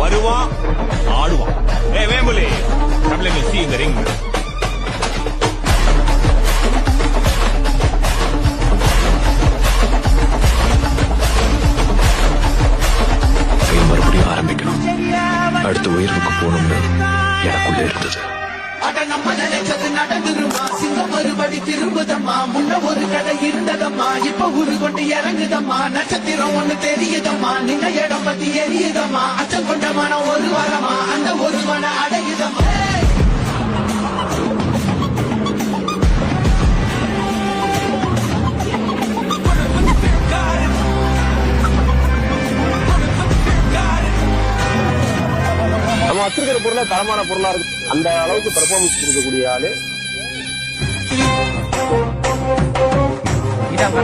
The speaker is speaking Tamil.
வருவான் ஆடுவான். Vembuli, come let me see in the ring. மறுபடியும் ஆரம்பிக்கணும். அடுத்த உயர்வுக்கு போகணும்னு எனக்குள்ள இருந்தது. நம்ம நினைச்சது நடந்துருமா? சிங்கம் மறுபடி திரும்புதம்மா. முன்ன ஒரு கடை இருந்ததம்மா, இப்ப ஊரு கொண்டு இறங்குதம்மா. நட்சத்திரம் ஒண்ணு தெரியுதம்மா, நின்ன இடம் பத்தி எரியுதம்மா. அச்சம் கொண்ட மனம் ஒரு வாரமா, அந்த ஒரு மன அடையுதம்மா. நம்ம வச்சிருக்கிற பொருளை தரமான பொருளா இருக்கு, அந்த அளவுக்கு பெர்ஃபார்மன்ஸ் கொடுக்கக்கூடிய ஆளு. இதான்